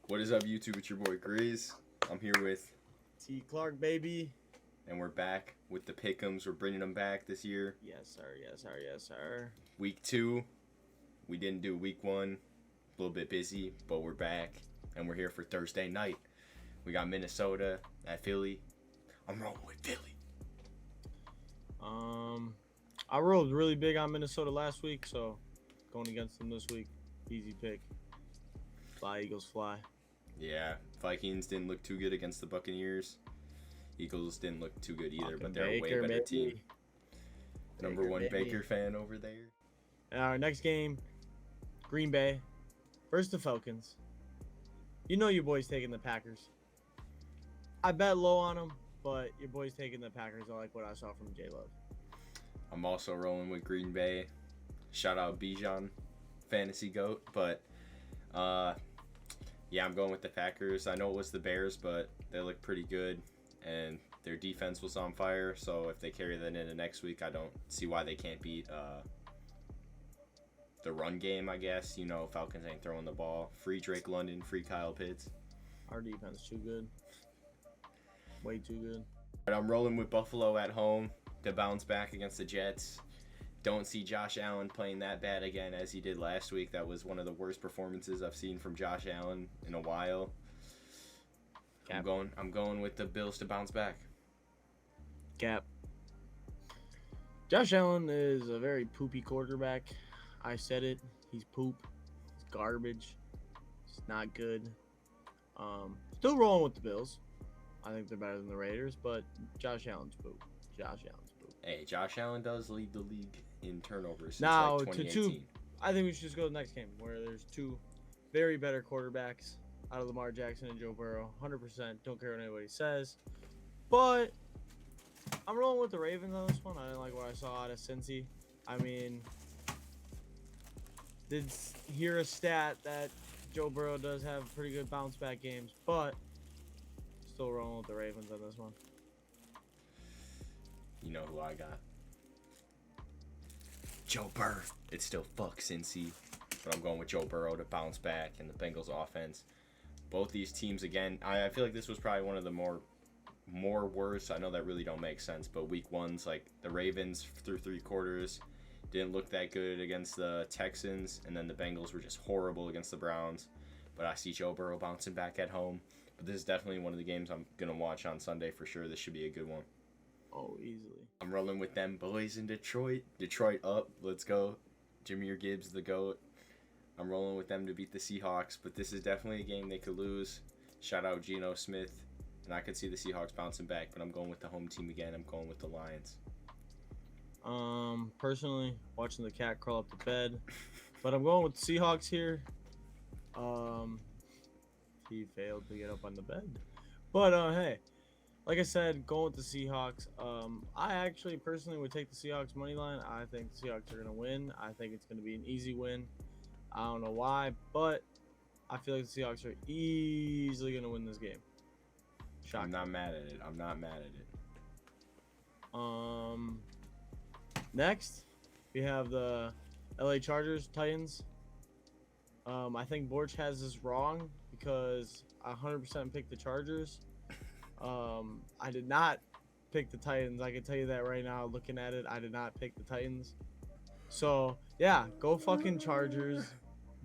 What is up, YouTube? It's your boy Grizz. I'm here with T. Clark, baby. and we're back with the pick'ems. We're bringing them back this year. Yes, sir. Yes, sir. Yes, sir. Week 2, we didn't do week 1. A little bit busy, but we're back and we're here for Thursday night. We got Minnesota at Philly. I'm rolling with Philly. I rolled really big on Minnesota last week, so going against them this week, easy pick. Fly, Eagles, fly. Yeah, Vikings didn't look too good against the Buccaneers. Eagles didn't look too good either, Fucking but they're a way Baker, better baby. team. Number Baker, one baby. Baker fan over there. Our next game, Green Bay versus the Falcons. You know your boy's taking the Packers. I bet low on them, but your boy's taking the Packers. I like what I saw from J-Love. I'm also rolling with Green Bay. Shout out Bijan, fantasy goat. But yeah, I'm going with the Packers. I know it was the Bears, but they look pretty good, and their defense was on fire. So if they carry that into next week, I don't see why they can't beat the run game. I guess Falcons ain't throwing the ball. Free Drake London, free Kyle Pitts. Our defense too good. Way too good. But I'm rolling with Buffalo at home to bounce back against the Jets. Don't see Josh Allen playing that bad again as he did last week. That was one of the worst performances I've seen from Josh Allen in a while. Cap. I'm going with the Bills to bounce back. Cap. Josh Allen is a very poopy quarterback. I said it. He's poop. He's garbage. It's not good. Still rolling with the Bills. I think they're better than the Raiders, but Josh Allen's poop. Josh Allen's poop. Hey, Josh Allen does lead the league in turnovers since Now, like 2018. I think we should just go to the next game where there's two very better quarterbacks out of Lamar Jackson and Joe Burrow. 100%. Don't care what anybody says. But I'm rolling with the Ravens on this one. I didn't like what I saw out of Cincy. I mean, did hear a stat that Joe Burrow does have pretty good bounce back games, but still rolling with the Ravens on this one. You know who I got? Joe Burrow. It's still fuck Cincy, but I'm going with Joe Burrow to bounce back and the Bengals offense. Both these teams, again, I feel like this was probably one of the more worse. I know that really don't make sense, but week 1's like the Ravens through 3 quarters didn't look that good against the Texans, and then the Bengals were just horrible against the Browns. But I see Joe Burrow bouncing back at home. But this is definitely one of the games I'm going to watch on Sunday for sure. This should be a good one. Oh, easily. I'm rolling with them boys in Detroit. Detroit up. Let's go. Jahmyr Gibbs, the GOAT. I'm rolling with them to beat the Seahawks. But this is definitely a game they could lose. Shout out Geno Smith. And I could see the Seahawks bouncing back. But I'm going with the home team again. I'm going with the Lions. Personally, watching the cat crawl up the bed. But I'm going with the Seahawks here. He failed to get up on the bed. But, hey. Like I said, going with the Seahawks. I actually personally would take the Seahawks money line. I think the Seahawks are going to win. I think it's going to be an easy win. I don't know why, but I feel like the Seahawks are easily going to win this game. Shocking. I'm not mad at it. I'm not mad at it. Next, we have the LA Chargers, Titans. I think Borch has this wrong because I 100% picked the Chargers. I did not pick the Titans. I can tell you that right now. Looking at it, I did not pick the Titans. So yeah, go fucking Chargers.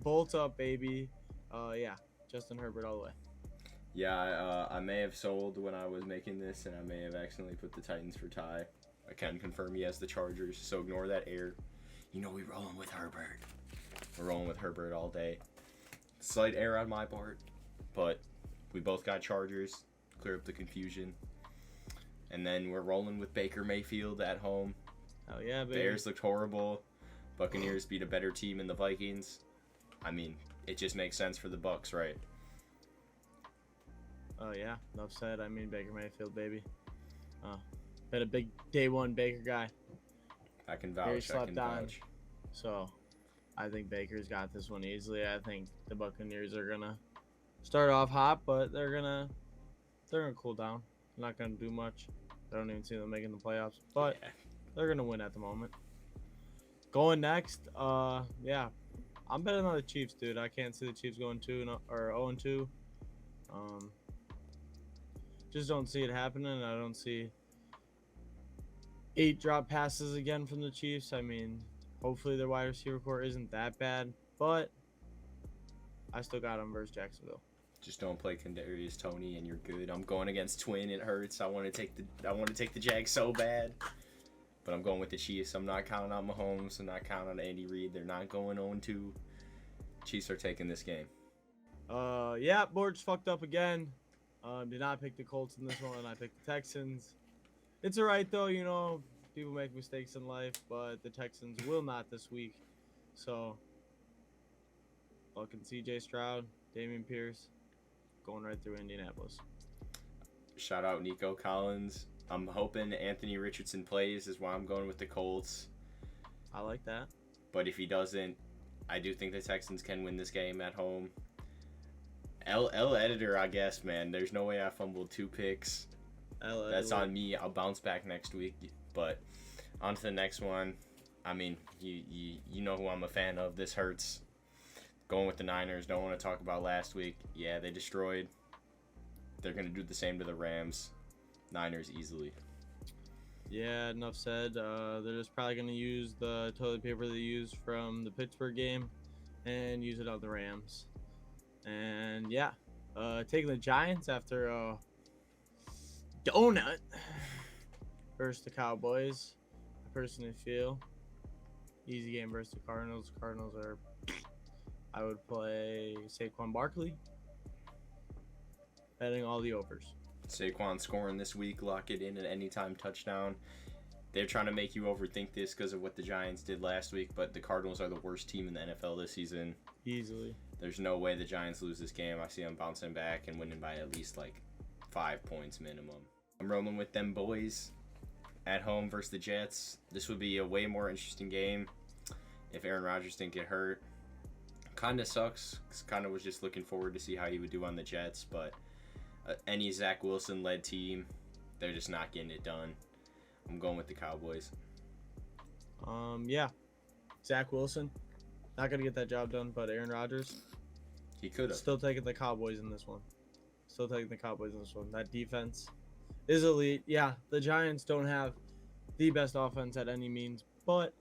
Bolt up, baby. Yeah, Justin Herbert all the way. Yeah, I may have sold when I was making this, and I may have accidentally put the Titans for tie. I can confirm he has the Chargers, so ignore that error. We rolling with Herbert. We're rolling with Herbert all day. Slight error on my part, but we both got Chargers. Clear up the confusion. And then we're rolling with Baker Mayfield at home. Oh yeah, baby. Bears looked horrible. Buccaneers beat a better team in the Vikings. I mean, it just makes sense for the Bucs, right? Oh yeah, enough said. I mean Baker Mayfield, baby. Been a big day one Baker guy. I can Very vouch. I slept can on. vouch. So I think Baker's got this one easily. I think the Buccaneers are gonna start off hot, but they're gonna cool down. They're not gonna do much. I don't even see them making the playoffs, but Yeah. they're gonna win at the moment. Going next, yeah, I'm betting on the Chiefs, dude. I can't see the Chiefs going 2 or 0-2. Um, just don't see it happening. I don't see 8 drop passes again from the Chiefs. I mean, hopefully their wide receiver core isn't that bad, but I still got them versus Jacksonville. Just don't play Kadarius Toney and you're good. I'm going against Twin. It hurts. I want to take the Jags so bad. But I'm going with the Chiefs. I'm not counting on Mahomes. I'm not counting on Andy Reid. They're not going 0-2. Chiefs are taking this game. Yeah, Borge fucked up again. Did not pick the Colts in this one. I picked the Texans. It's alright though, you know, people make mistakes in life, but the Texans will not this week. So, fucking CJ Stroud, Damian Pierce, going right through Indianapolis. Shout out Nico Collins. I'm hoping Anthony Richardson plays, is why I'm going with the Colts. I like that. But if he doesn't, I do think the Texans can win this game at home. L editor, I guess, man. There's no way I fumbled 2 picks. That's on me. I'll bounce back next week. But on to the next one. I mean, you know who I'm a fan of. This hurts. Going with the Niners. Don't want to talk about last week. Yeah, they destroyed. They're going to do the same to the Rams. Niners easily. Yeah, enough said. They're just probably going to use the toilet paper they used from the Pittsburgh game and use it on the Rams. And yeah, taking the Giants after a donut versus the Cowboys. I personally feel easy game versus the Cardinals. Cardinals are, I would play Saquon Barkley, betting all the overs. Saquon scoring this week, lock it in at anytime touchdown. They're trying to make you overthink this because of what the Giants did last week, but the Cardinals are the worst team in the NFL this season. Easily. There's no way the Giants lose this game. I see them bouncing back and winning by at least like 5 points minimum. I'm rolling with them boys at home versus the Jets. This would be a way more interesting game if Aaron Rodgers didn't get hurt. Kind of sucks because kind of was just looking forward to see how he would do on the Jets, but any Zach Wilson-led team, they're just not getting it done. I'm going with the Cowboys. Yeah. Zach Wilson, not going to get that job done, but Aaron Rodgers, he could have. Still taking the Cowboys in this one. That defense is elite. Yeah, the Giants don't have the best offense at any means, but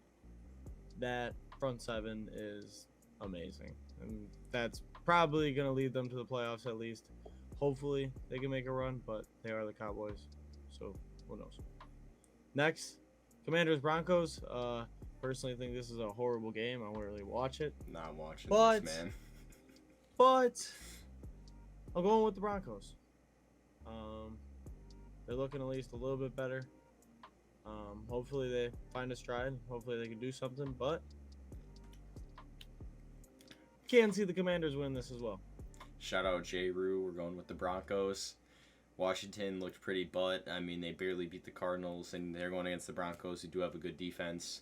that front seven is amazing. And that's probably going to lead them to the playoffs at least. Hopefully they can make a run, but they are the Cowboys, so who knows. Next, Commanders Broncos. Personally think this is a horrible game. I won't really watch it. Not watching this, man. But I'm going with the Broncos. They're looking at least a little bit better. Hopefully they find a stride. Hopefully they can do something, but can see the Commanders win this as well. Shout out J. Rue. We're going with the Broncos. Washington looked pretty butt. I mean, they barely beat the Cardinals, and they're going against the Broncos, who do have a good defense.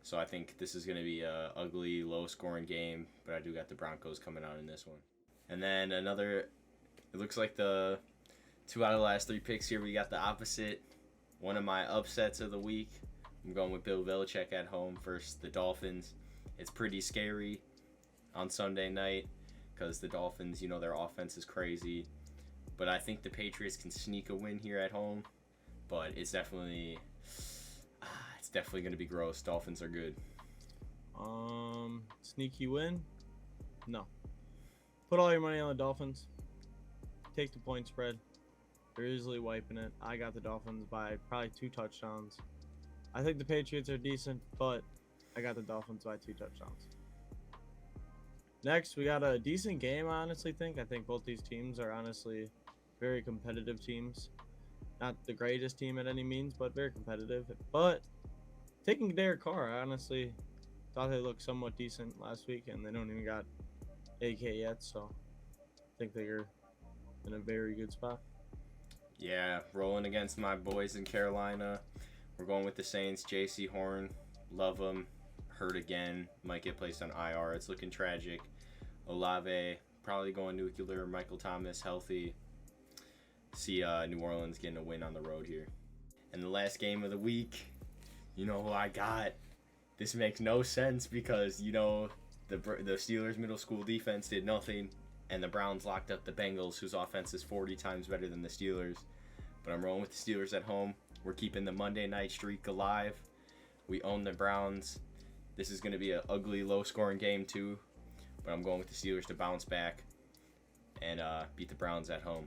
So I think this is going to be a ugly, low-scoring game, but I do got the Broncos coming out in this one. And then another, it looks like the 2 out of the last 3 picks here, we got the opposite. One of my upsets of the week. I'm going with Bill Belichick at home versus the Dolphins. It's pretty scary on Sunday night because the Dolphins, you know, their offense is crazy. But I think the Patriots can sneak a win here at home. But it's definitely going to be gross. Dolphins are good. Sneaky win? No. Put all your money on the Dolphins. Take the point spread. They're easily wiping it. I got the Dolphins by probably 2 touchdowns. I think the Patriots are decent, but I got the Dolphins by 2 touchdowns. Next, we got a decent game, I honestly think. I think both these teams are honestly very competitive teams. Not the greatest team at any means, but very competitive. But taking Derek Carr, I honestly thought they looked somewhat decent last week, and they don't even got AK yet, so I think they're in a very good spot. Yeah, rolling against my boys in Carolina. We're going with the Saints. J.C. Horn, love him. Hurt again. Might get placed on IR. It's looking tragic. Olave, probably going nuclear. Michael Thomas, healthy. See New Orleans getting a win on the road here. And the last game of the week, you know who I got. This makes no sense because, you know, the Steelers' middle school defense did nothing. and the Browns locked up the Bengals, whose offense is 40 times better than the Steelers. But I'm rolling with the Steelers at home. We're keeping the Monday night streak alive. We own the Browns. This is going to be an ugly, low-scoring game, too. But I'm going with the Steelers to bounce back and beat the Browns at home.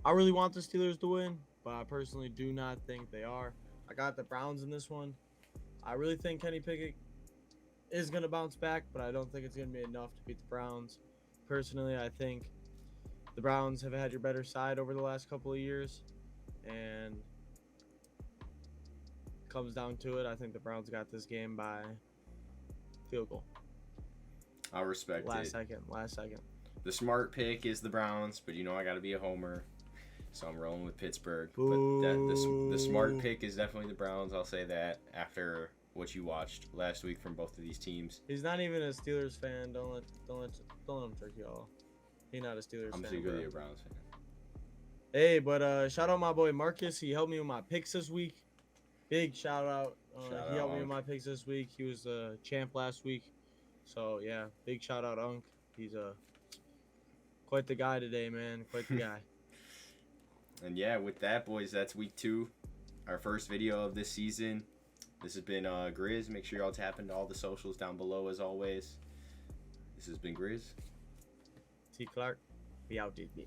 I really want the Steelers to win, but I personally do not think they are. I got the Browns in this one. I really think Kenny Pickett is going to bounce back, but I don't think it's going to be enough to beat the Browns. Personally, I think the Browns have had your better side over the last couple of years, and comes down to it, I think the Browns got this game by field goal. I respect it. Last second. The smart pick is the Browns, but I got to be a homer, so I'm rolling with Pittsburgh. Boo. But the smart pick is definitely the Browns. I'll say that after what you watched last week from both of these teams. He's not even a Steelers fan. Don't let him trick y'all. He's not a Steelers fan. I'm secretly a Browns fan. Hey, but shout out my boy Marcus. He helped me with my picks this week. Big shout out. He helped me with my picks this week. He was the champ last week. So yeah, big shout out Unk. He's quite the guy today, man. Quite the guy. And yeah, with that, boys, that's week 2, our first video of this season. This has been Grizz. Make sure y'all tap into all the socials down below as always. This has been Grizz. T. Clark. We out this bitch.